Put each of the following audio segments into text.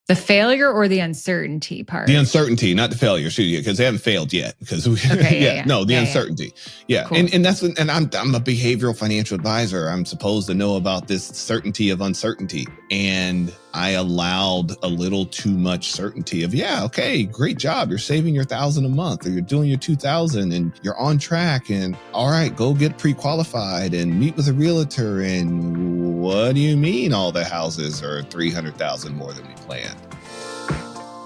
The failure or the uncertainty part? The uncertainty, not the failure, because they haven't failed yet. Because the uncertainty. Yeah. Cool. And I'm a behavioral financial advisor. I'm supposed to know about this certainty of uncertainty. And I allowed a little too much certainty of, okay, great job. You're saving your $1,000 a month, or you're doing your $2,000 and you're on track. And all right, go get pre-qualified and meet with a realtor. And what do you mean all the houses are $300,000 more than we planned?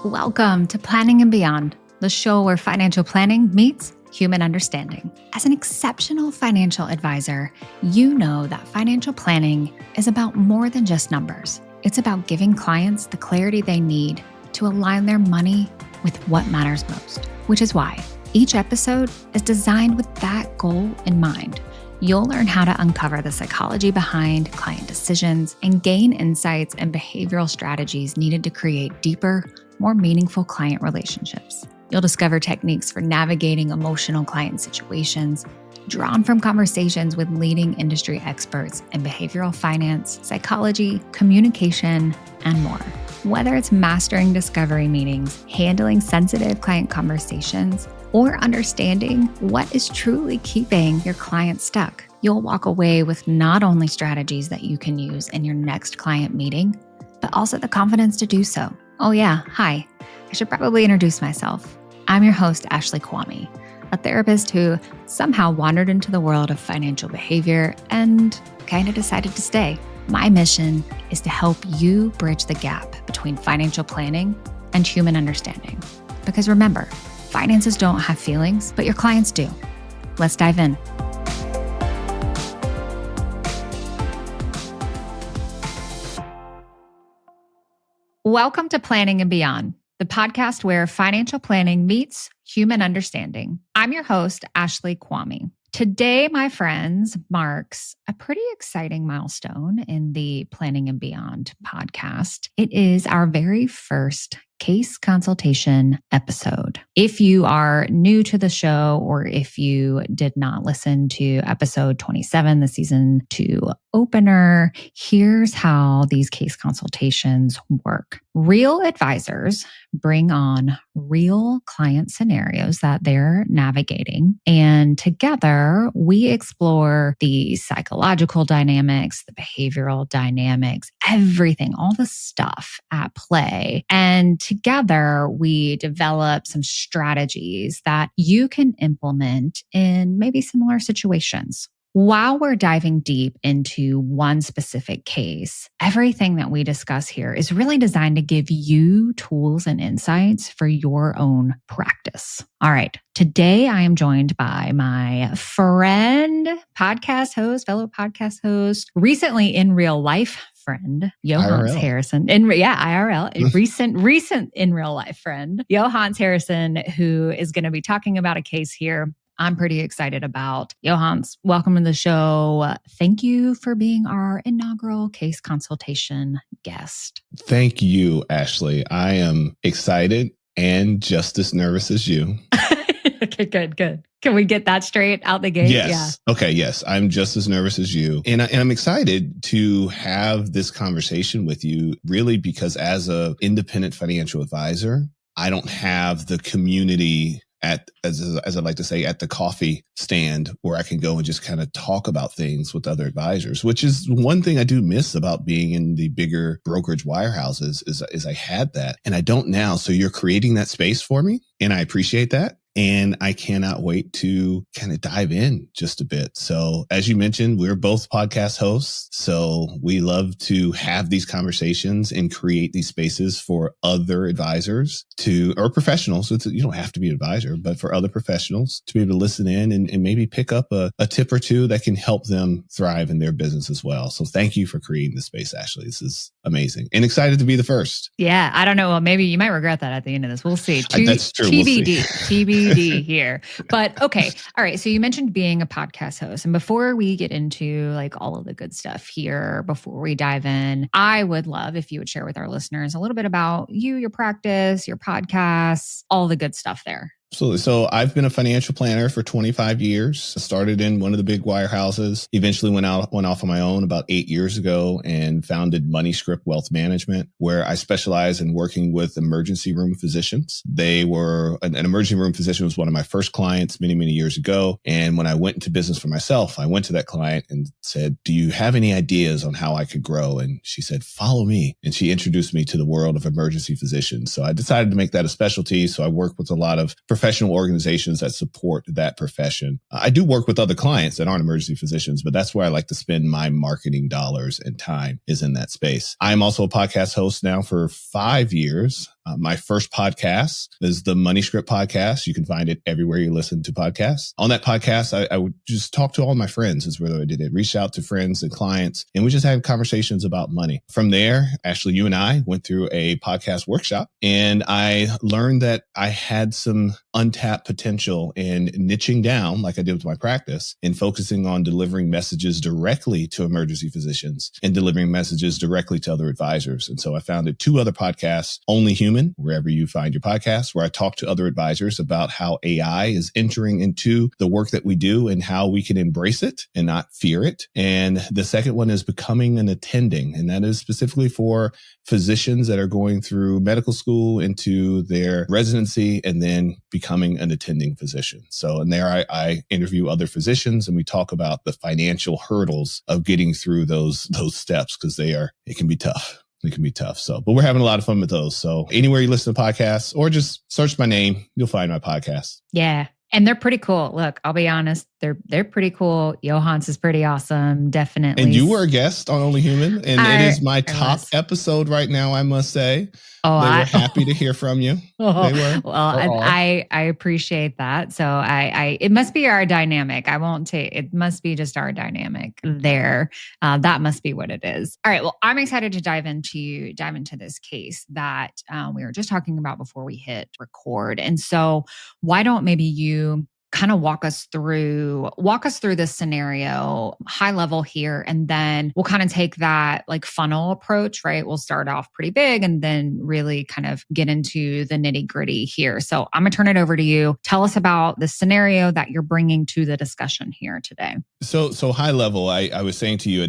Welcome to Planning and Beyond, the show where financial planning meets human understanding. As an exceptional financial advisor, you know that financial planning is about more than just numbers. It's about giving clients the clarity they need to align their money with what matters most, which is why each episode is designed with that goal in mind. You'll learn how to uncover the psychology behind client decisions and gain insights and behavioral strategies needed to create deeper, more meaningful client relationships. You'll discover techniques for navigating emotional client situations, drawn from conversations with leading industry experts in behavioral finance, psychology, communication, and more. Whether it's mastering discovery meetings, handling sensitive client conversations, or understanding what is truly keeping your client stuck, you'll walk away with not only strategies that you can use in your next client meeting, but also the confidence to do so. Oh yeah, hi. I should probably introduce myself. I'm your host, Ashley Kwame, a therapist who somehow wandered into the world of financial behavior and kind of decided to stay. My mission is to help you bridge the gap between financial planning and human understanding. Because remember, finances don't have feelings, but your clients do. Let's dive in. Welcome to Planning and Beyond, the podcast where financial planning meets human understanding. I'm your host, Ashley Kwame. Today, my friends, marks a pretty exciting milestone in the Planning and Beyond podcast. It is our very first case consultation episode. If you are new to the show, or if you did not listen to episode 27, the season 2 opener, here's how these case consultations work. Real advisors bring on real client scenarios that they're navigating, and together we explore the psychological dynamics, the behavioral dynamics, everything, all the stuff at play. And together we develop some strategies that you can implement in maybe similar situations. While we're diving deep into one specific case, everything that we discuss here is really designed to give you tools and insights for your own practice. All right. Today, I am joined by my friend, fellow podcast host, recently in real life friend, Yohance Harrison. IRL, recent in real life friend, Yohance Harrison, who is going to be talking about a case here I'm pretty excited about. Yohance, welcome to the show. Thank you for being our inaugural case consultation guest. Thank you, Ashley. I am excited and just as nervous as you. Okay, good. Can we get that straight out the gate? Yes. Yeah. Okay, yes. I'm just as nervous as you. And I'm excited to have this conversation with you, really, because as an independent financial advisor, I don't have the community as I like to say, at the coffee stand where I can go and just kind of talk about things with other advisors, which is one thing I do miss about being in the bigger brokerage wirehouses is I had that and I don't now. So you're creating that space for me and I appreciate that. And I cannot wait to kind of dive in just a bit. So as you mentioned, we're both podcast hosts. So we love to have these conversations and create these spaces for other advisors or professionals. So you don't have to be an advisor, but for other professionals to be able to listen in and maybe pick up a tip or two that can help them thrive in their business as well. So thank you for creating this space, Ashley. This is amazing and excited to be the first. Yeah. I don't know. Well, maybe you might regret that at the end of this. We'll see. That's true. TBD. We'll see. TBD here. But okay. All right. So you mentioned being a podcast host. And before we get into like all of the good stuff here, before we dive in, I would love if you would share with our listeners a little bit about you, your practice, your podcasts, all the good stuff there. Absolutely. So I've been a financial planner for 25 years. I started in one of the big wirehouses, eventually went off on my own about 8 years ago and founded MoneyScript Wealth Management, where I specialize in working with emergency room physicians. An emergency room physician was one of my first clients many, many years ago. And when I went into business for myself, I went to that client and said, do you have any ideas on how I could grow? And she said, follow me. And she introduced me to the world of emergency physicians. So I decided to make that a specialty. So I work with a lot of professional organizations that support that profession. I do work with other clients that aren't emergency physicians, but that's where I like to spend my marketing dollars and time is in that space. I'm also a podcast host now for 5 years. My first podcast is the MoneyScript podcast. You can find it everywhere you listen to podcasts. On that podcast, I would just talk to all my friends is where I did it. Reach out to friends and clients, and we just had conversations about money. From there, Ashley, you and I went through a podcast workshop, and I learned that I had some untapped potential in niching down, like I did with my practice, and focusing on delivering messages directly to emergency physicians and delivering messages directly to other advisors. And so I founded 2 other podcasts, Only Human, wherever you find your podcasts, where I talk to other advisors about how AI is entering into the work that we do and how we can embrace it and not fear it. And the second one is Becoming an Attending. And that is specifically for physicians that are going through medical school into their residency and then becoming an attending physician. So, and there I interview other physicians and we talk about the financial hurdles of getting through those steps because it can be tough. It can be tough. So, but we're having a lot of fun with those. So anywhere you listen to podcasts or just search my name, you'll find my podcast. Yeah. And they're pretty cool. Look, I'll be honest. They're pretty cool. Yohance is pretty awesome. Definitely. And you were a guest on Only Human. And it is my top episode right now, I must say. They were happy to hear from you. They were. Well, I appreciate that. So it must be our dynamic. It must be just our dynamic there. That must be what it is. All right. Well, I'm excited to dive into this case that we were just talking about before we hit record. And so why don't maybe you kind of walk us through this scenario high level here. And then we'll kind of take that like funnel approach, right? We'll start off pretty big and then really kind of get into the nitty gritty here. So I'm going to turn it over to you. Tell us about the scenario that you're bringing to the discussion here today. So high level, I was saying to you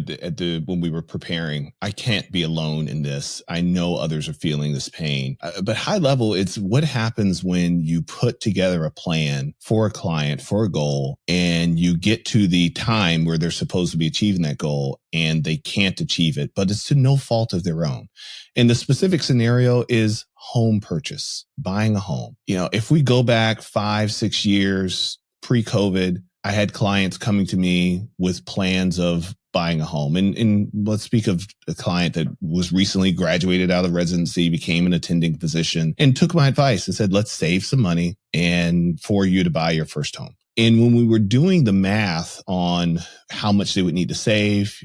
when we were preparing, I can't be alone in this. I know others are feeling this pain, but high level, it's what happens when you put together a plan for a client, for a goal, and you get to the time where they're supposed to be achieving that goal and they can't achieve it, but it's to no fault of their own. And the specific scenario is home purchase, buying a home. If we go back 5-6 years pre-COVID, I had clients coming to me with plans of buying a home. And let's speak of a client that was recently graduated out of residency, became an attending physician, and took my advice and said, let's save some money and for you to buy your first home. And when we were doing the math on how much they would need to save,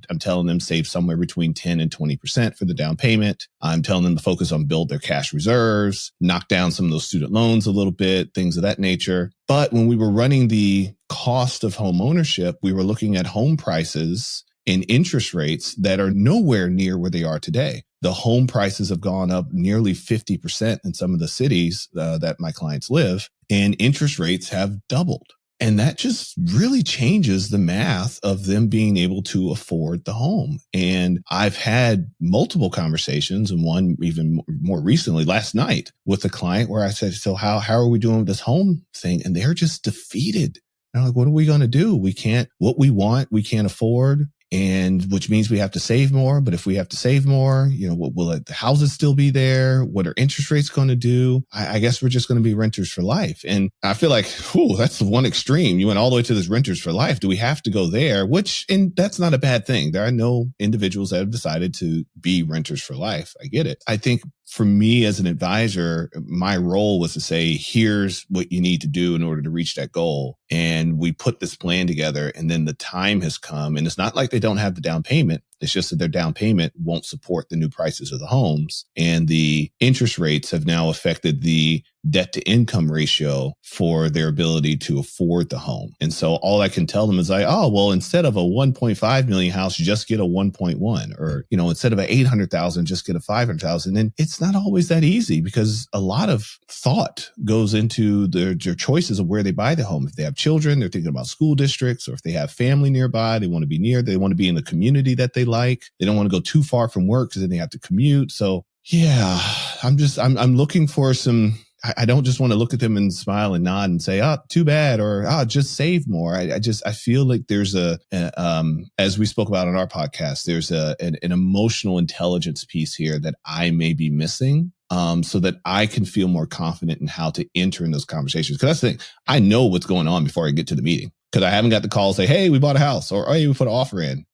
I'm telling them save somewhere between 10 and 20% for the down payment. I'm telling them to focus on build their cash reserves, knock down some of those student loans a little bit, things of that nature. But when we were running the cost of home ownership, we were looking at home prices and interest rates that are nowhere near where they are today. The home prices have gone up nearly 50% in some of the cities that my clients live, and interest rates have doubled. And that just really changes the math of them being able to afford the home. And I've had multiple conversations, and one even more recently last night with a client where I said, so how are we doing with this home thing? And they're just defeated. And I'm like, what are we going to do? What we want, we can't afford. And which means we have to save more. But if we have to save more, will the houses still be there? What are interest rates going to do? I guess we're just going to be renters for life. And I feel like, that's the one extreme. You went all the way to this renters for life. Do we have to go there? And that's not a bad thing. There are no individuals that have decided to be renters for life. I get it. I think for me as an advisor, my role was to say, here's what you need to do in order to reach that goal. And we put this plan together, and then the time has come, and it's not like they don't have the down payment. It's just that their down payment won't support the new prices of the homes. And the interest rates have now affected the debt to income ratio for their ability to afford the home. And so all I can tell them is like, oh, well, instead of a 1.5 million house, just get a 1.1, or, instead of a 800,000, just get a 500,000. And it's not always that easy because a lot of thought goes into their choices of where they buy the home. If they have children, they're thinking about school districts, or if they have family nearby, they want to be near, they want to be in the community that they like. They don't want to go too far from work because then they have to commute. So yeah, I'm looking for some, I don't just want to look at them and smile and nod and say, oh, too bad, or just save more. I feel like there's as we spoke about on our podcast, there's an emotional intelligence piece here that I may be missing, so that I can feel more confident in how to enter in those conversations. Because that's the thing, I know what's going on before I get to the meeting, because I haven't got the call say, hey, we bought a house, or hey, we put an offer in.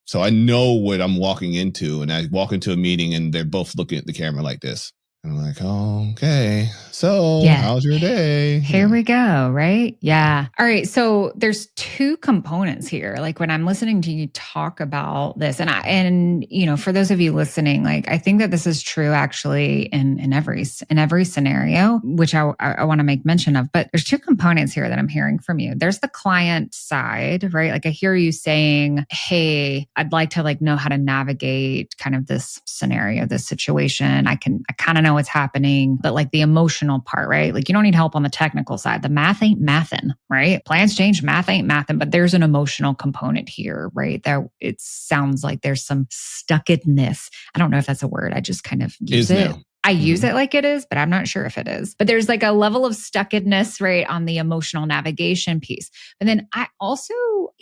So I know what I'm walking into, and I walk into a meeting and they're both looking at the camera like this. I'm like, oh, okay. So how's your day? Here we go. Right. Yeah. All right. So there's two components here. Like when I'm listening to you talk about this, and for those of you listening, like, I think that this is true actually in every scenario, which I want to make mention of, but there's two components here that I'm hearing from you. There's the client side, right? Like I hear you saying, hey, I'd like to know how to navigate kind of this scenario, this situation. I kind of know what's happening, but like the emotional part, right? Like you don't need help on the technical side. The math ain't mathin', right? Plans change, math ain't mathin', but there's an emotional component here, right? That it sounds like there's some stuckedness. I don't know if that's a word. I just kind of use it. Now. I use it like it is, but I'm not sure if it is. But there's like a level of stuckedness, right, on the emotional navigation piece. And then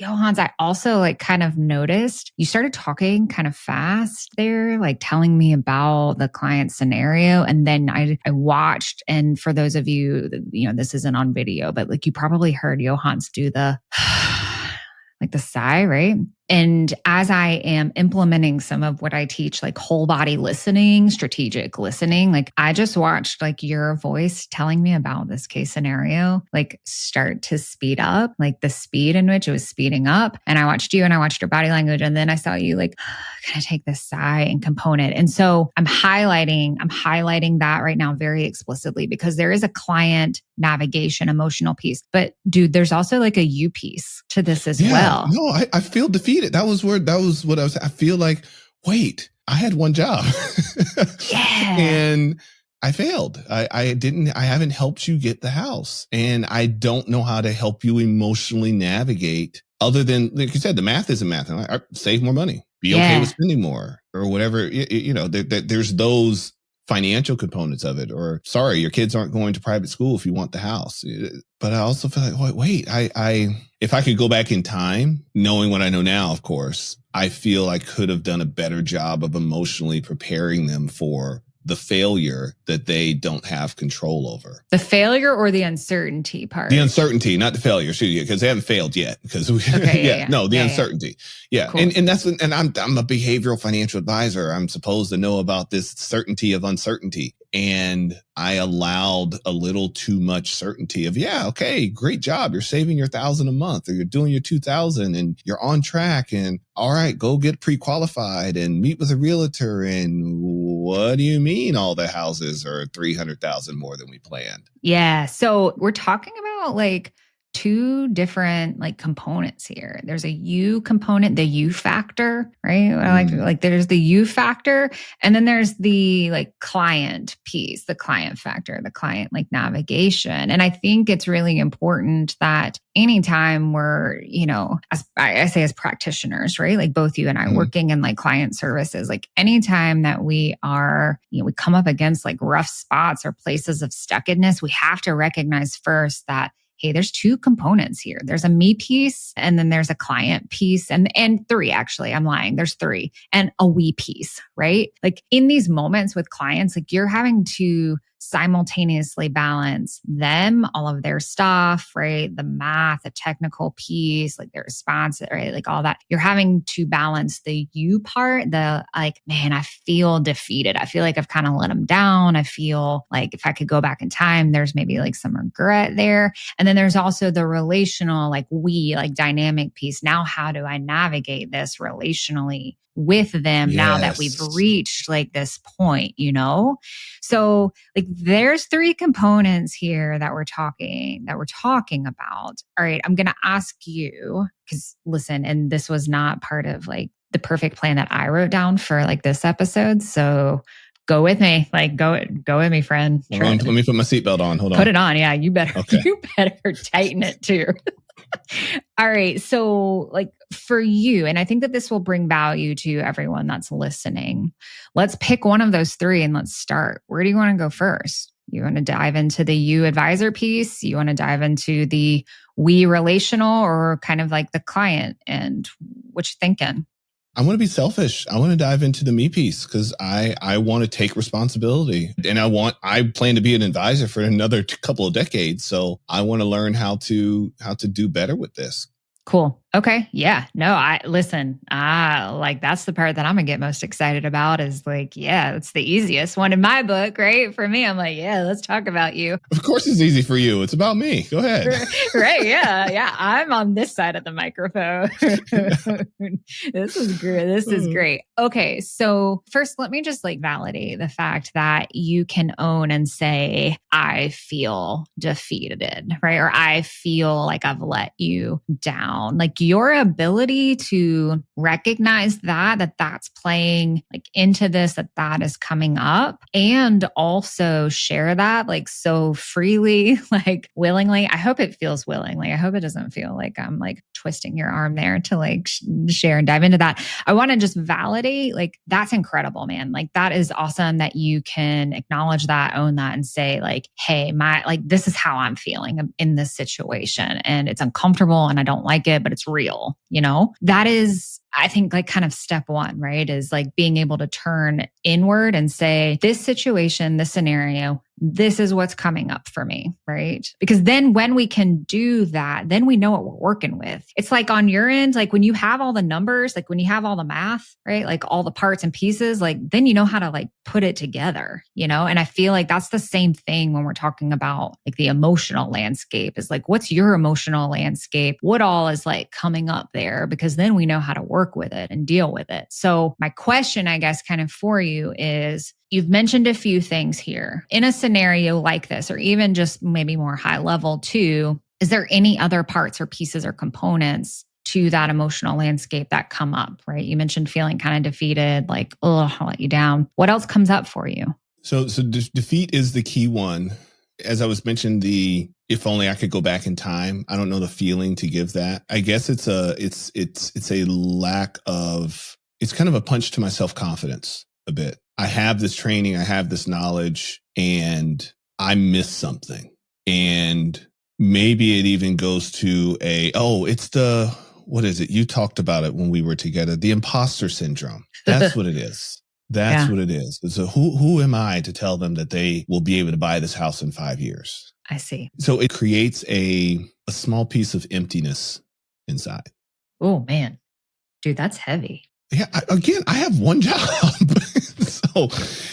Yohance, I also like kind of noticed you started talking kind of fast there, like telling me about the client scenario. And then I watched, and for those of you, this isn't on video, but like you probably heard Yohance do the like the sigh, right? And as I am implementing some of what I teach, like whole body listening, strategic listening, like I just watched like your voice telling me about this case scenario, like start to speed up, like the speed in which it was speeding up. And I watched you and I watched your body language. And then I saw you like kind of take this sigh and component. And so I'm highlighting that right now very explicitly because there is a client navigation emotional piece, but dude, there's also like a you piece to this as well. No, I feel defeated. That was what I was. I feel like, wait, I had one job, and I failed. I haven't helped you get the house, and I don't know how to help you emotionally navigate. Other than, like you said, the math isn't math. I save more money, be okay with spending more, or whatever. There's those financial components of it, or sorry, your kids aren't going to private school if you want the house. But I also feel like, wait, if I could go back in time, knowing what I know now, of course, I feel I could have done a better job of emotionally preparing them for the failure that they don't have control over. The failure or the uncertainty part? The uncertainty, not the failure, because they haven't failed yet. Because the uncertainty. Yeah. Cool. And I'm a behavioral financial advisor. I'm supposed to know about this certainty of uncertainty. And I allowed a little too much certainty of, okay, great job. You're saving your $1,000 a month, or you're doing your $2,000 and you're on track, and all right, go get pre-qualified and meet with a realtor. And what do you mean all the houses are $300,000 more than we planned? Yeah. So we're talking about like two different like components here. There's a you component, the you factor, right? Like there's the you factor, and then there's the like client piece, the client factor, the client like navigation. And I think it's really important that anytime we're, as I say, as practitioners, right? Like both you and I working in like client services, like anytime that we are, we come up against like rough spots or places of stuckedness, we have to recognize first that, hey, there's two components here. There's a me piece, and then there's a client piece, and three, actually, I'm lying. There's three, and a we piece, right? Like in these moments with clients, like you're having to simultaneously balance them, all of their stuff, right? The math, the technical piece, like their response, right? Like all that. You're having to balance the you part, the like, man, I feel defeated. I feel like I've kind of let them down. I feel like if I could go back in time, there's maybe like some regret there. And then there's also the relational, like dynamic piece. Now, how do I navigate this relationally with them now that we've reached like this point, So like there's three components here that we're talking about. All right, I'm going to ask you, because listen, and this was not part of like the perfect plan that I wrote down for like this episode. So go with me, go with me, friend. Let me put my seatbelt on. Hold on. Put it on. Yeah, you better tighten it too. All right. So like for you, and I think that this will bring value to everyone that's listening. Let's pick one of those three and let's start. Where do you want to go first? You want to dive into the you advisor piece? You want to dive into the we relational, or kind of like the client, and what you thinking? I want to be selfish. I want to dive into the me piece because I want to take responsibility, and I plan to be an advisor for another couple of decades. So I want to learn how to do better with this. Cool. Okay. Yeah. No, like that's the part that I'm gonna get most excited about is like, yeah, it's the easiest one in my book, right? For me, I'm like, yeah, let's talk about you. Of course it's easy for you. It's about me. Go ahead. Right. Yeah. Yeah. I'm on this side of the microphone. This is great. This is great. Okay. So first, let me just like validate the fact that you can own and say, I feel defeated, right? Or I feel like I've let you down. Like your ability to recognize that's playing like into this, that is coming up, and also share that like so freely, like willingly. I hope it feels willingly. I hope it doesn't feel like I'm like twisting your arm there to like share and dive into that. I want to just validate, like, that's incredible, man. Like that is awesome that you can acknowledge that, own that, and say like, hey, this is how I'm feeling in this situation, and it's uncomfortable and I don't like it, but it's real, that is, I think, like kind of step one, right? Is like being able to turn inward and say, this situation, this scenario, this is what's coming up for me, right? Because then when we can do that, then we know what we're working with. It's like on your end, like when you have all the numbers, like when you have all the math, right? Like all the parts and pieces, like then you know how to like put it together, And I feel like that's the same thing when we're talking about like the emotional landscape is like, what's your emotional landscape? What all is like coming up there? Because then we know how to work with it and deal with it. So my question, I guess, kind of for you is, you've mentioned a few things here. In a scenario like this, or even just maybe more high level too, is there any other parts or pieces or components to that emotional landscape that come up, right? You mentioned feeling kind of defeated, like, oh, I'll let you down. What else comes up for you? So defeat is the key one. As I was mentioning, if only I could go back in time. I don't know the feeling to give that. I guess it's a lack of, it's kind of a punch to my self-confidence a bit. I have this training, I have this knowledge, and I miss something. And maybe it even goes to what is it? You talked about it when we were together, the imposter syndrome. That's what it is. That's what it is. So who am I to tell them that they will be able to buy this house in 5 years? I see. So it creates a small piece of emptiness inside. Oh man, dude, that's heavy. Yeah. I have one job. So,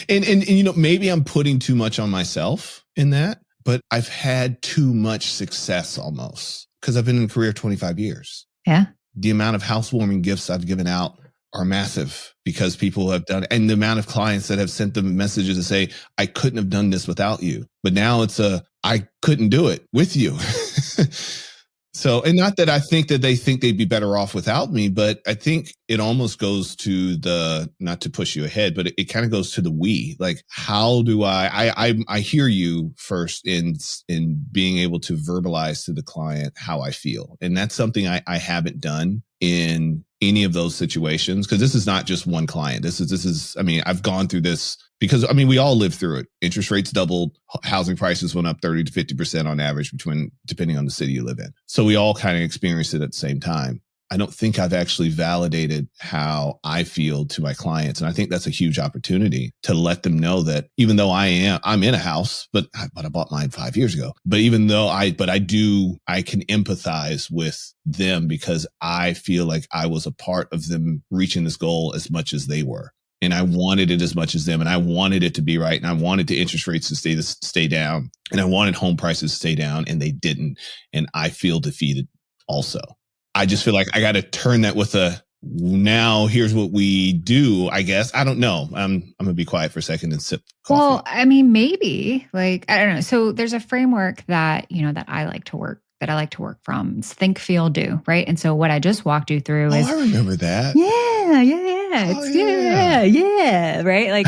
and maybe I'm putting too much on myself in that, but I've had too much success almost because I've been in a career 25 years. Yeah. The amount of housewarming gifts I've given out are massive because people have done, and the amount of clients that have sent them messages to say, I couldn't have done this without you. But now it's I couldn't do it with you. So, and not that I think that they think they'd be better off without me, but I think it almost goes to not to push you ahead, but it kind of goes to the we, like, how do I hear you first in being able to verbalize to the client how I feel. And that's something I haven't done in any of those situations. Cause this is not just one client. This is, I've gone through this because we all lived through it. Interest rates doubled. Housing prices went up 30 to 50% on average depending on the city you live in. So we all kind of experienced it at the same time. I don't think I've actually validated how I feel to my clients. And I think that's a huge opportunity to let them know that even though I'm in a house, but I bought mine 5 years ago. But even though I can empathize with them because I feel like I was a part of them reaching this goal as much as they were. and I wanted it as much as them, and I wanted it to be right, and I wanted the interest rates to stay down, and I wanted home prices to stay down, and they didn't. And I feel defeated also. I just feel like I got to turn that with now here's what we do, I guess. I don't know. I'm going to be quiet for a second and sip coffee. Well, I mean, maybe I don't know. So there's a framework that, that I like to work from. It's think, feel, do, right? And so what I just walked you through is, I remember that. Yeah. Right. Like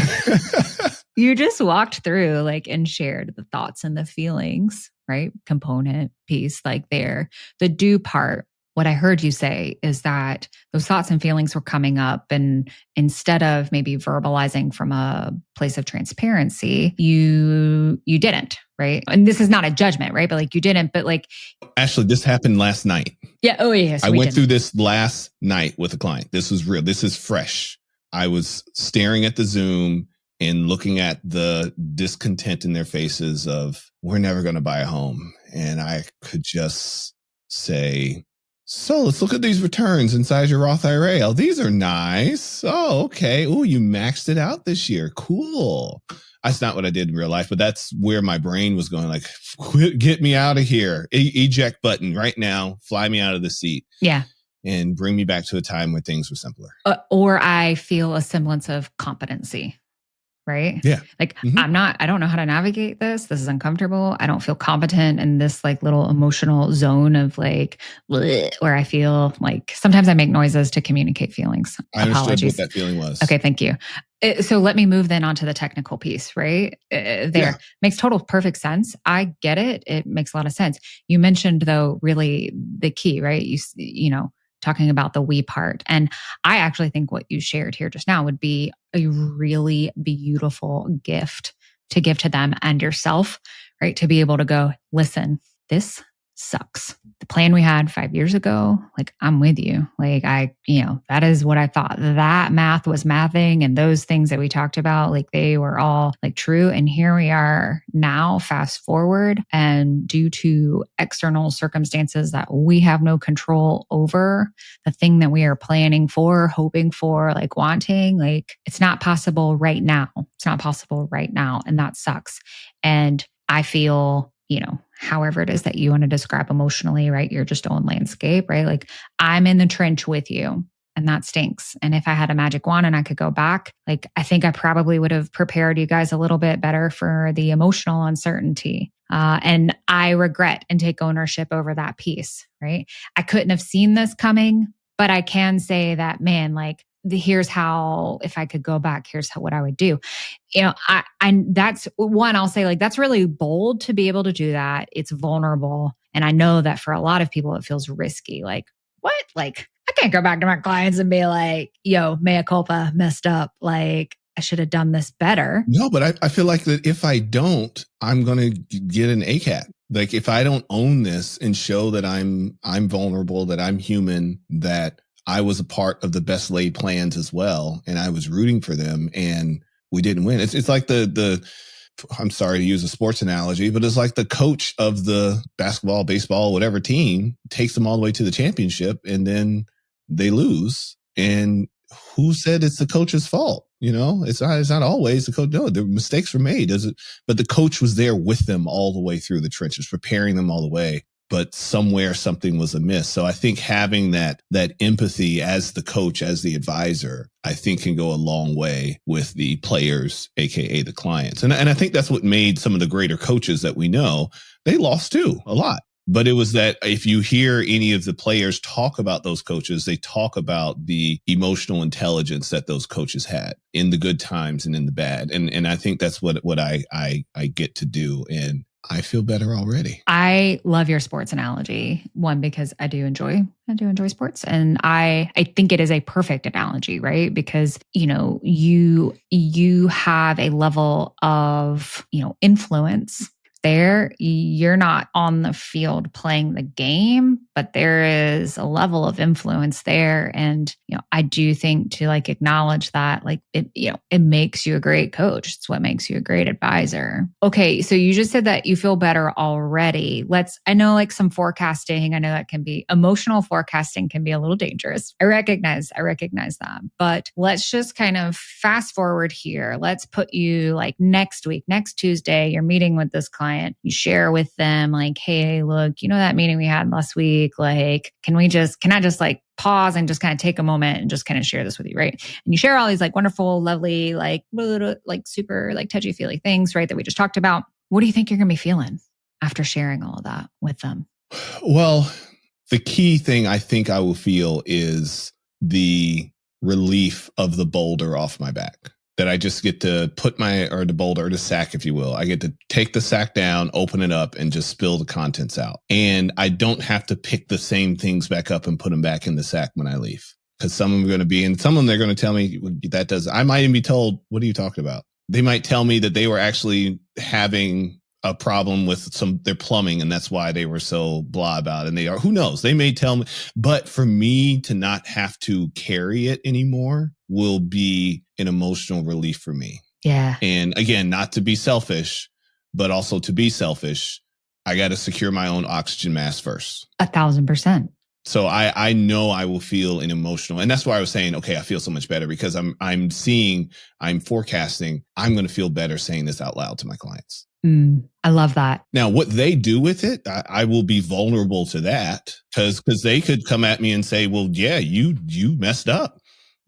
you just walked through and shared the thoughts and the feelings, right? Component piece, the do part. What I heard you say is that those thoughts and feelings were coming up, and instead of maybe verbalizing from a place of transparency, you didn't, right? And this is not a judgment, right? But you didn't, but Ashley, this happened last night. Yeah. Oh, yes. I went through this last night with a client. This was real. This is fresh. I was staring at the Zoom and looking at the discontent in their faces of, we're never going to buy a home. And I could just say, so let's look at these returns inside your Roth IRA. Oh, these are nice. Oh, okay. Oh, you maxed it out this year. Cool. That's not what I did in real life, but that's where my brain was going, get me out of here. Eject button right now. Fly me out of the seat. Yeah. And bring me back to a time where things were simpler. Or I feel a semblance of competency. Right? Yeah. I don't know how to navigate this. This is uncomfortable. I don't feel competent in this little emotional zone of bleh, where I feel sometimes I make noises to communicate feelings. I understood what that feeling was. Okay. Thank you. So let me move then onto the technical piece, right? Makes total perfect sense. I get it. It makes a lot of sense. You mentioned though, really the key, right? Talking about the we part. And I actually think what you shared here just now would be a really beautiful gift to give to them and yourself, right? To be able to go, listen, this sucks. The plan we had 5 years ago, I'm with you. That is what I thought. That math was mathing, and those things that we talked about, they were all true. And here we are now, fast forward, and due to external circumstances that we have no control over, the thing that we are planning for, hoping for, wanting, it's not possible right now. It's not possible right now. And that sucks. And I feel, however it is that you want to describe emotionally, right? Your just own landscape, right? I'm in the trench with you, and that stinks. And if I had a magic wand and I could go back, I think I probably would have prepared you guys a little bit better for the emotional uncertainty. And I regret and take ownership over that piece, right? I couldn't have seen this coming, but I can say that, man, here's how, if I could go back, here's what I would do. I that's one, I'll say that's really bold to be able to do that. It's vulnerable. And I know that for a lot of people, it feels risky. What? I can't go back to my clients and be yo, mea culpa, messed up. I should have done this better. No, but I feel that if I don't, I'm going to get an ACAT. If I don't own this and show that I'm vulnerable, that I'm human, that I was a part of the best laid plans as well, and I was rooting for them, and we didn't win. It's like the I'm sorry to use a sports analogy, but it's like the coach of the basketball, baseball, whatever team takes them all the way to the championship, and then they lose. And who said it's the coach's fault? It's not always the coach. No, the mistakes were made. But the coach was there with them all the way through the trenches, preparing them all the way. But somewhere something was amiss. So I think having that empathy as the coach, as the advisor, I think can go a long way with the players, AKA the clients. And I think that's what made some of the greater coaches that we know, they lost too, a lot. But it was that if you hear any of the players talk about those coaches, they talk about the emotional intelligence that those coaches had in the good times and in the bad. And I think that's what I get to do. And I feel better already. I love your sports analogy. One, because I do enjoy sports. And I think it is a perfect analogy, right? Because, you have a level of, influence you're not on the field playing the game, but there is a level of influence there. And, I do think to like acknowledge that, like it makes you a great coach. It's what makes you a great advisor. Okay. So you just said that you feel better already. I know like some forecasting, I know that can be emotional forecasting can be a little dangerous. I recognize that, but let's just kind of fast forward here. Let's put you like next week, next Tuesday, you're meeting with this client. You share with them like, hey, look, that meeting we had last week, like, can I just like pause and just kind of take a moment and just kind of share this with you, right? And you share all these like wonderful, lovely, like super like touchy-feely things, right? That we just talked about. What do you think you're going to be feeling after sharing all of that with them? Well, the key thing I think I will feel is the relief of the boulder off my back. That I just get to put the boulder, or the sack, if you will. I get to take the sack down, open it up, and just spill the contents out. And I don't have to pick the same things back up and put them back in the sack when I leave. Because some of them are going to be, and some of them they're going to tell me I might even be told, what are you talking about? They might tell me that they were actually having a problem with their plumbing, and that's why they were so blah about it. And who knows? They may tell me, but for me to not have to carry it anymore will be an emotional relief for me. Yeah. And again, not to be selfish, but also to be selfish, I got to secure my own oxygen mask first. 1,000%. So I know I will feel an emotional, and that's why I was saying, okay, I feel so much better because I'm forecasting, I'm going to feel better saying this out loud to my clients. I love that. Now, what they do with it, I will be vulnerable to that because they could come at me and say, well, yeah, you messed up.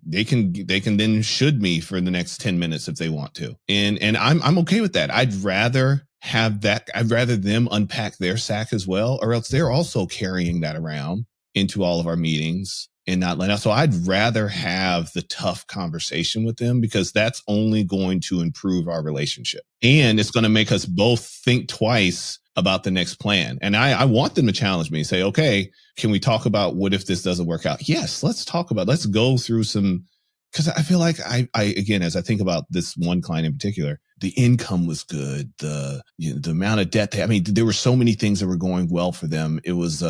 They can then should me for the next 10 minutes if they want to. And I'm okay with that. I'd rather have that. I'd rather them unpack their sack as well, or else they're also carrying that around into all of our meetings and not letting out. So I'd rather have the tough conversation with them because that's only going to improve our relationship. And it's going to make us both think twice about the next plan. And I want them to challenge me and say, okay, can we talk about what if this doesn't work out? Yes, let's go through some, because I feel like I again, as I think about this one client in particular, the income was good. The amount of debt there were so many things that were going well for them. It was,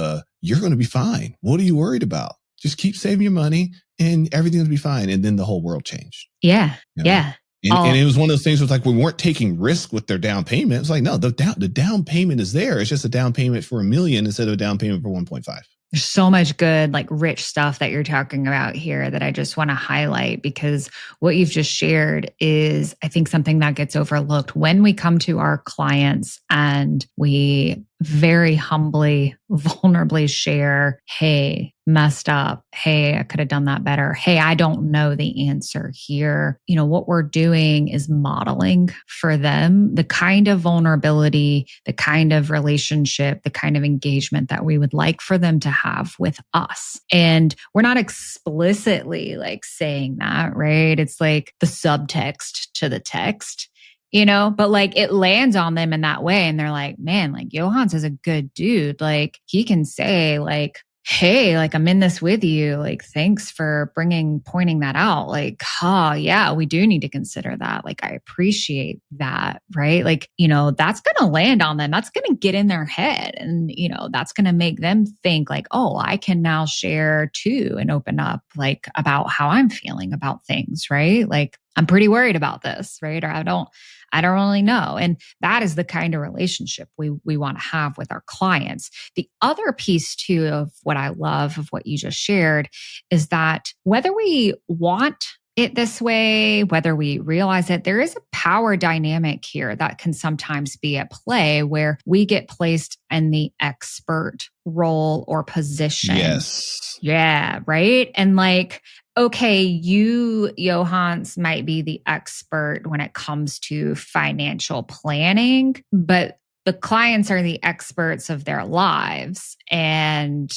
you're going to be fine. What are you worried about? Just keep saving your money and everything's going to be fine. And then the whole world changed. Yeah. Yeah. And it was one of those things was like, we weren't taking risk with their down payment. It was like, no, the down payment is there. It's just a down payment for $1 million instead of a down payment for 1.5. There's so much good, like rich stuff that you're talking about here that I just want to highlight because what you've just shared is, I think, something that gets overlooked when we come to our clients and we very humbly, vulnerably share, hey, messed up. Hey, I could have done that better. Hey, I don't know the answer here. What we're doing is modeling for them the kind of vulnerability, the kind of relationship, the kind of engagement that we would like for them to have with us. And we're not explicitly like saying that, right? It's like the subtext to the text. But like it lands on them in that way. And they're like, man, like Yohance is a good dude. Like he can say like, hey, like I'm in this with you. Like, thanks for pointing that out. Like, yeah, we do need to consider that. Like, I appreciate that. Right. Like, that's going to land on them. That's going to get in their head. And, that's going to make them think like, oh, I can now share too and open up like about how I'm feeling about things. Right. Like, I'm pretty worried about this. Right. Or I don't really know. And that is the kind of relationship we want to have with our clients. The other piece too of what I love of what you just shared is that whether we want it this way, whether we realize it, there is a power dynamic here that can sometimes be at play where we get placed in the expert role or position. Yes. Yeah. Right. And like, okay, you, Yohance, might be the expert when it comes to financial planning, but the clients are the experts of their lives and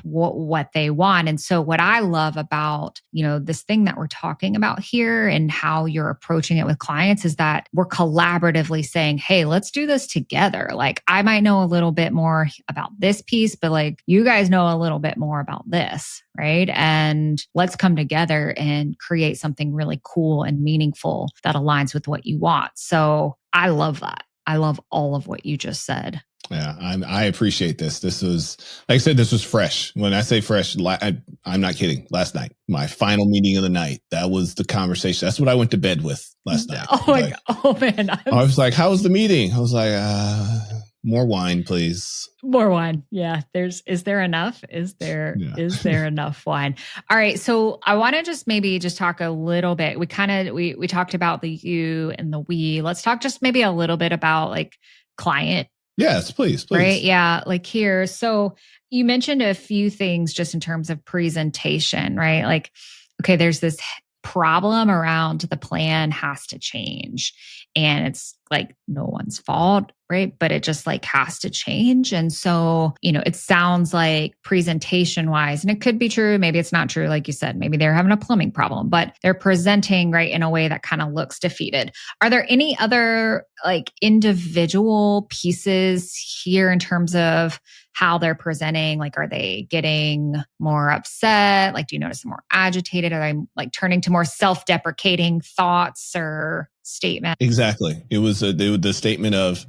what they want. And so what I love about, this thing that we're talking about here and how you're approaching it with clients is that we're collaboratively saying, hey, let's do this together. Like I might know a little bit more about this piece, but like you guys know a little bit more about this, right? And let's come together and create something really cool and meaningful that aligns with what you want. So I love that. I love all of what you just said. Yeah, I appreciate this. This was, like I said, this was fresh. When I say fresh, I'm not kidding. Last night, my final meeting of the night, that was the conversation. That's what I went to bed with last night. Oh my God. Oh man. I was like, how was the meeting? I was like, more wine, please. More wine. Yeah. Is there enough? Is there enough wine? All right. So I want to just talk a little bit. We talked about the you and the we. Let's talk just maybe a little bit about like client. Yes, please. Right. Yeah. Like here. So you mentioned a few things just in terms of presentation, right? Like, okay, there's this problem around the plan has to change. And it's like no one's fault, right? But it just like has to change. And so, it sounds like presentation wise, and it could be true. Maybe it's not true. Like you said, maybe they're having a plumbing problem, but they're presenting right in a way that kind of looks defeated. Are there any other like individual pieces here in terms of how they're presenting? Like, are they getting more upset? Like, do you notice them more agitated? Are they like turning to more self-deprecating thoughts or statements? Exactly. It was the statement of,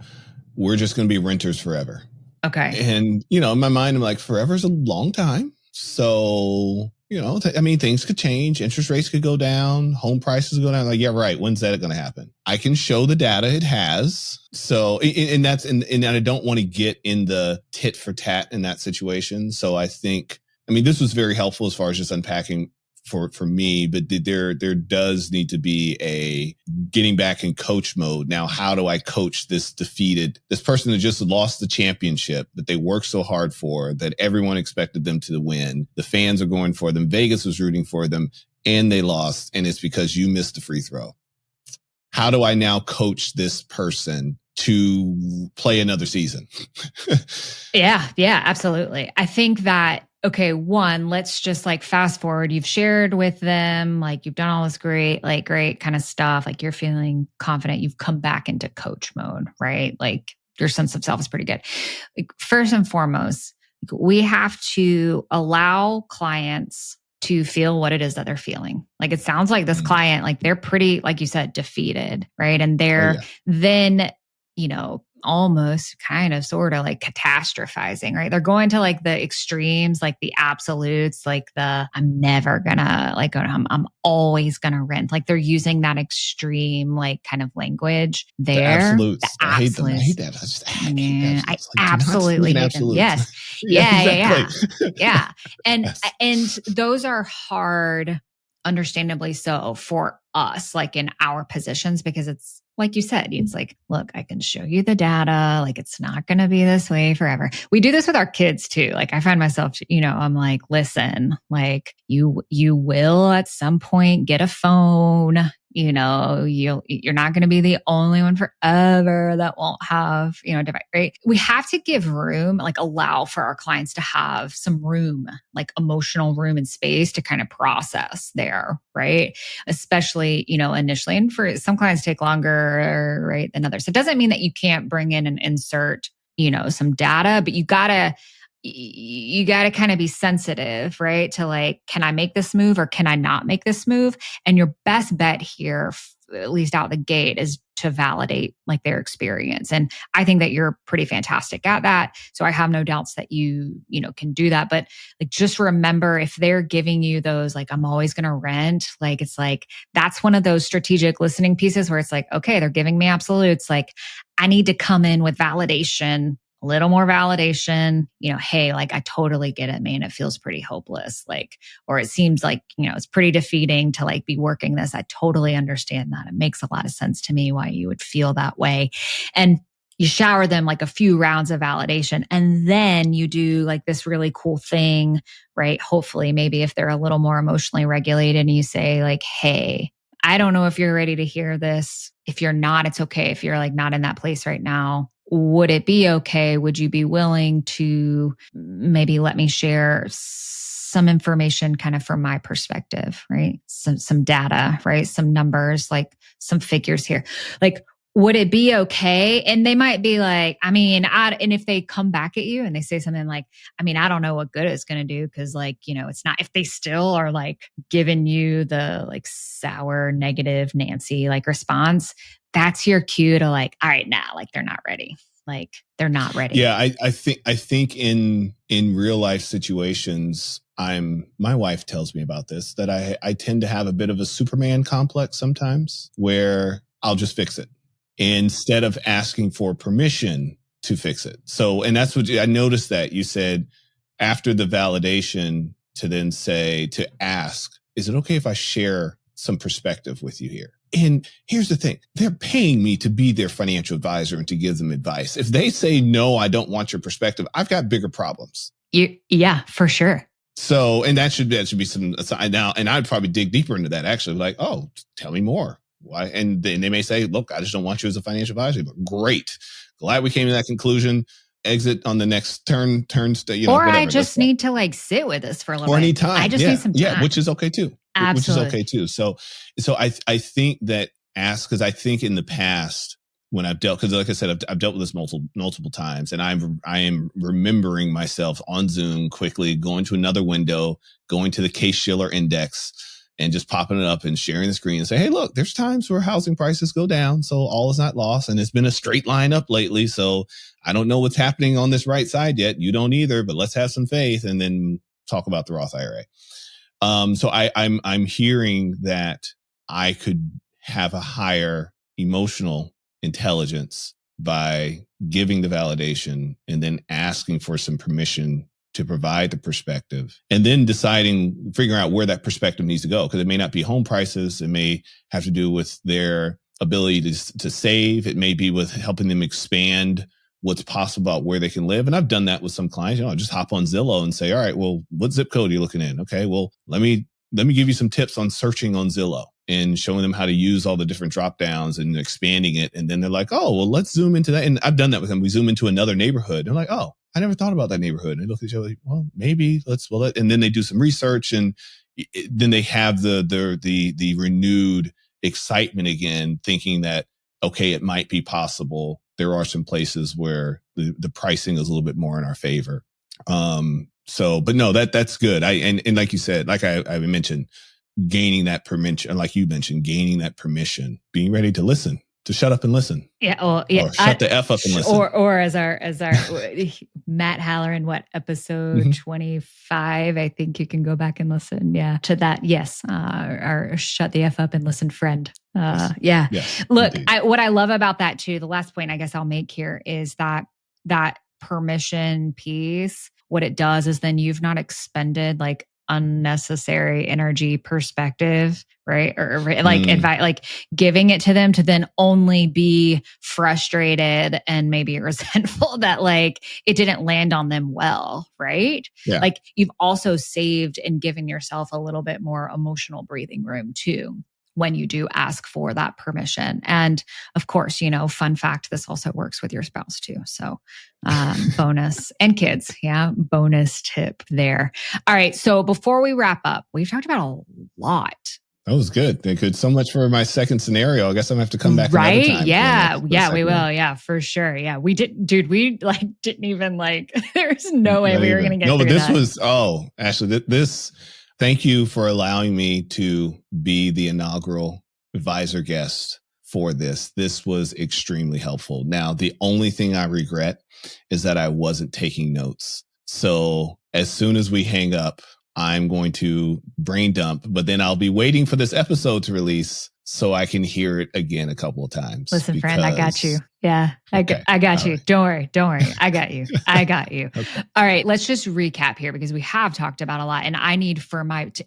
we're just going to be renters forever. Okay. And, in my mind, I'm like, forever is a long time. So, things could change. Interest rates could go down. Home prices go down. Like, yeah, right. When's that going to happen? I can show the data it has. So, and I don't want to get in the tit for tat in that situation. So I think, this was very helpful as far as just unpacking for me, but there does need to be a getting back in coach mode. Now, how do I coach this person that just lost the championship that they worked so hard for, that everyone expected them to win? The fans are going for them. Vegas was rooting for them and they lost. And it's because you missed the free throw. How do I now coach this person to play another season? Yeah, absolutely. I think that, okay, one, let's just like fast forward. You've shared with them, like you've done all this great kind of stuff. Like you're feeling confident. You've come back into coach mode, right? Like your sense of self is pretty good. Like, first and foremost, we have to allow clients to feel what it is that they're feeling. Like it sounds like this client, like they're pretty, like you said, defeated, right? And they're then, almost kind of sort of like catastrophizing, right? They're going to like the extremes, like the absolutes, like the I'm never gonna like I'm always gonna rent. Like they're using that extreme like kind of language there. The absolutes. I hate them. I hate that. I hate I absolutely hate them. Yes. Yeah. Yeah. And and those are hard, understandably so, for us, like in our positions, because it's like you said, it's like, look, I can show you the data. Like, it's not going to be this way forever. We do this with our kids too. Like, I find myself, I'm like, listen, like you will at some point get a phone. You're not going to be the only one forever that won't have, device, right? We have to give room, like allow for our clients to have some room, like emotional room and space to kind of process there, right? Especially, initially. And for some clients take longer, right, than others. It doesn't mean that you can't bring in and insert, some data, but you gotta kind of be sensitive, right? To like, can I make this move or can I not make this move? And your best bet here, at least out the gate, is to validate like their experience. And I think that you're pretty fantastic at that. So I have no doubts that you can do that. But like, just remember, if they're giving you those, like, I'm always going to rent, like, it's like, that's one of those strategic listening pieces where it's like, okay, they're giving me absolutes. Like, I need to come in with validation, a little more validation, hey, like, I totally get it, man. It feels pretty hopeless. Like, or it seems like, it's pretty defeating to like be working this. I totally understand that. It makes a lot of sense to me why you would feel that way. And you shower them like a few rounds of validation. And then you do like this really cool thing, right? Hopefully, maybe if they're a little more emotionally regulated, and you say like, hey, I don't know if you're ready to hear this. If you're not, it's okay. If you're like not in that place right now, would it be okay? Would you be willing to maybe let me share some information kind of from my perspective, right? Some data, right? Some numbers, like some figures here. Like, would it be okay? And they might be like, and if they come back at you and they say something like, I don't know what good it's going to do. Cause it's not, if they still are like giving you the like sour, negative Nancy like response, that's your cue to like, all right, now, like they're not ready. Like they're not ready. Yeah. I think in real life situations, my wife tells me about this, that I tend to have a bit of a Superman complex sometimes where I'll just fix it instead of asking for permission to fix it. So, and that's what I noticed, that you said after the validation to ask, is it okay if I share some perspective with you here? And here's the thing. They're paying me to be their financial advisor and to give them advice. If they say, no, I don't want your perspective, I've got bigger problems. Yeah, for sure. So, and that should be some now, and I'd probably dig deeper into that actually, like, oh, tell me more. Why? And then they may say, look, I just don't want you as a financial advisor. But great. Glad we came to that conclusion. Exit on the next turn, or whatever. I just need to like sit with this for a little bit. Or any time. I just need some time. Yeah, which is okay too. Absolutely. Which is okay too. So I think that because I think in the past when I've dealt, because like I said, I've dealt with this multiple times, and I am remembering myself on Zoom quickly going to another window, going to the Case-Shiller index, and just popping it up and sharing the screen and say, hey, look, there's times where housing prices go down. So all is not lost. And it's been a straight line up lately. So I don't know what's happening on this right side yet. You don't either, but let's have some faith and then talk about the Roth IRA. So I'm hearing that I could have a higher emotional intelligence by giving the validation and then asking for some permission to provide the perspective, and then figuring out where that perspective needs to go. Because it may not be home prices. It may have to do with their ability to save. It may be with helping them expand what's possible about where they can live. And I've done that with some clients. Just hop on Zillow and say, all right, well, what zip code are you looking in? Okay, well, let me give you some tips on searching on Zillow and showing them how to use all the different drop downs and expanding it. And then they're like, oh, well, let's zoom into that. And I've done that with them. We zoom into another neighborhood. They're like, oh, I never thought about that neighborhood. And they look at each other like, well, maybe and then they do some research, and then they have the renewed excitement again, thinking that, okay, it might be possible. There are some places where the pricing is a little bit more in our favor. But no, that's good. And like you said, like I mentioned, gaining that permission, like you mentioned, gaining that permission, being ready to listen, to shut up and listen. Yeah. Well, yeah. Or shut the F up and listen. Or as our Matt Halloran, episode 25, I think you can go back and listen. Yeah. To that. Yes. Our shut the F up and listen friend. Yes. Yeah. Yes, look, what I love about that too, the last point I guess I'll make here is that permission piece, what it does is then you've not expended like unnecessary energy, perspective, right? Or like advice, like giving it to them to then only be frustrated and maybe resentful that like it didn't land on them well, right? Yeah. Like you've also saved and given yourself a little bit more emotional breathing room too, when you do ask for that permission. And of course, fun fact, this also works with your spouse too. So bonus and kids. Yeah. Bonus tip there. All right. So before we wrap up, we've talked about a lot. That was good. They could so much for my second scenario. I guess I'm gonna have to come back. Right. Another time Yeah. We will. Yeah, for sure. Yeah. We didn't even there's no way we were going to get through that. No, but this was, Ashley, thank you for allowing me to be the inaugural advisor guest for this. This was extremely helpful. Now, the only thing I regret is that I wasn't taking notes. So as soon as we hang up, I'm going to brain dump, but then I'll be waiting for this episode to release so I can hear it again a couple of times. Listen, friend, I got you. Yeah, I got you. Right. Don't worry. I got you. Okay. All right. Let's just recap here because we have talked about a lot, and I need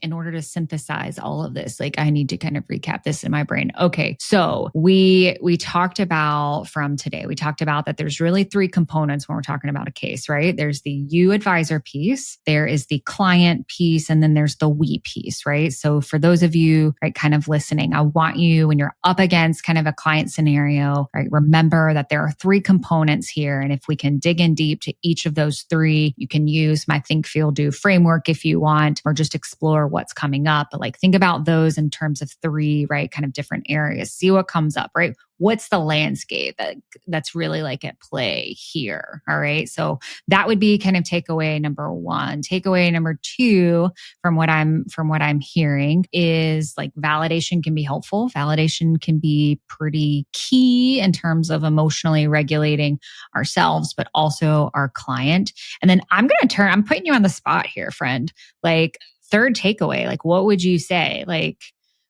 in order to synthesize all of this, like I need to kind of recap this in my brain. Okay. So we talked about from today, we talked about that there's really three components when we're talking about a case, right? There's the you advisor piece, there is the client piece, and then there's the we piece, right? So for those of you, right, kind of listening, I want you, when you're up against kind of a client scenario, right, remember that there are three components here. And if we can dig in deep to each of those three, you can use my think, feel, do framework if you want, or just explore what's coming up. But like think about those in terms of three, right, kind of different areas. See what comes up, right? what's the landscape that's really like at play here? All right. So that would be kind of takeaway number one. Takeaway number two from what I'm hearing is like validation can be helpful. Validation can be pretty key in terms of emotionally regulating ourselves, but also our client. And then I'm putting you on the spot here, friend. Like third takeaway, like what would you say? Like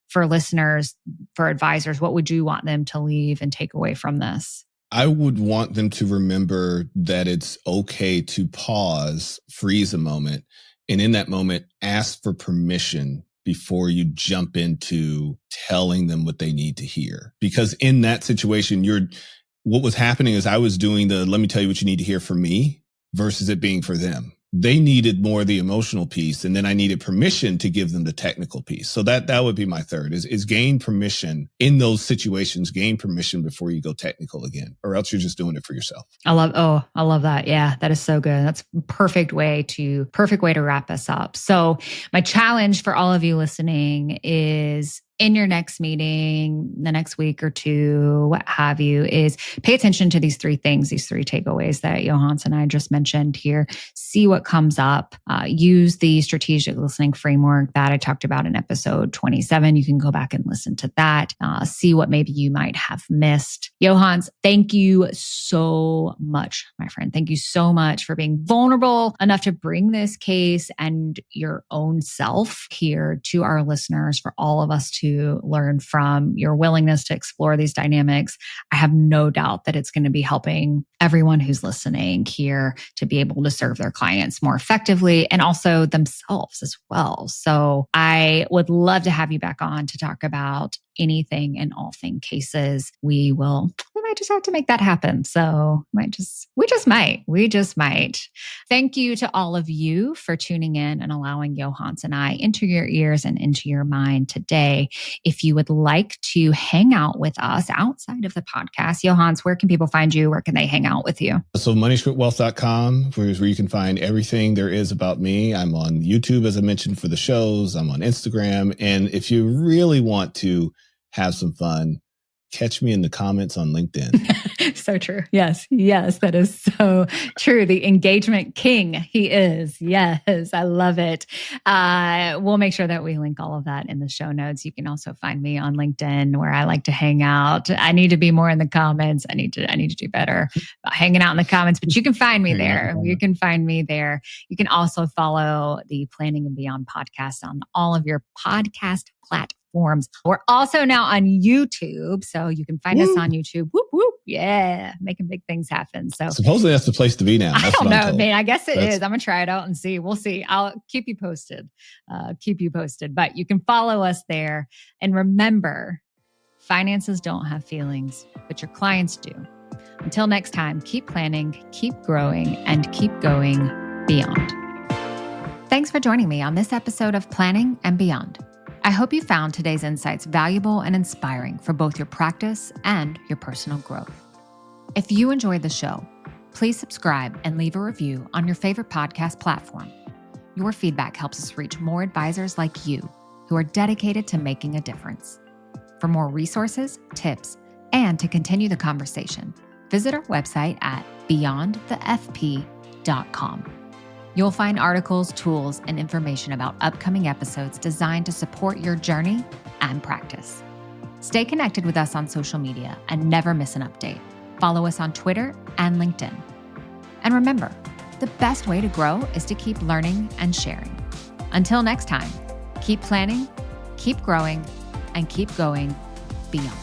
for listeners, for advisors, what would you want them to leave and take away from this? I would want them to remember that it's okay to pause, freeze a moment, and in that moment, ask for permission before you jump into telling them what they need to hear. Because in that situation, what was happening is I was doing let me tell you what you need to hear from me versus it being for them. They needed more of the emotional piece, and then I needed permission to give them the technical piece. So that would be my third is gain permission in those situations, gain permission before you go technical again, or else you're just doing it for yourself. I love that. Yeah, that is so good. That's a perfect way to wrap us up. So my challenge for all of you listening is in your next meeting, the next week or two, what have you, is pay attention to these three things, these three takeaways that Yohance and I just mentioned here. See what comes up. Use the strategic listening framework that I talked about in episode 27. You can go back and listen to that. See what maybe you might have missed. Yohance, thank you so much, my friend. Thank you so much for being vulnerable enough to bring this case and your own self here to our listeners, for all of us to learn from. Your willingness to explore these dynamics, I have no doubt that it's going to be helping everyone who's listening here to be able to serve their clients more effectively and also themselves as well. So I would love to have you back on to talk about anything and all thing cases. We might just have to make that happen. So we just might. Thank you to all of you for tuning in and allowing Yohance and I into your ears and into your mind today. If you would like to hang out with us outside of the podcast, Yohance, where can people find you? Where can they hang out with you? So moneyscriptwealth.com, where you can find everything there is about me. I'm on YouTube, as I mentioned, for the shows. I'm on Instagram. And if you really want to have some fun, catch me in the comments on LinkedIn. So true. Yes, that is so true. The engagement king he is. Yes, I love it. We'll make sure that we link all of that in the show notes. You can also find me on LinkedIn, where I like to hang out. I need to be more in the comments. I need to do better about hanging out in the comments, but you can find me there. You can find me there. You can also follow the Planning and Beyond podcast on all of your podcast platforms. We're also now on YouTube, so you can find us on YouTube. Whoop, whoop. Yeah, making big things happen. So supposedly that's the place to be now. I don't know, man. I guess it is. I'm going to try it out and see. We'll see. I'll keep you posted. But you can follow us there. And remember, finances don't have feelings, but your clients do. Until next time, keep planning, keep growing, and keep going beyond. Thanks for joining me on this episode of Planning and Beyond. I hope you found today's insights valuable and inspiring for both your practice and your personal growth. If you enjoyed the show, please subscribe and leave a review on your favorite podcast platform. Your feedback helps us reach more advisors like you who are dedicated to making a difference. For more resources, tips, and to continue the conversation, visit our website at beyondthefp.com. You'll find articles, tools, and information about upcoming episodes designed to support your journey and practice. Stay connected with us on social media and never miss an update. Follow us on Twitter and LinkedIn. And remember, the best way to grow is to keep learning and sharing. Until next time, keep planning, keep growing, and keep going beyond.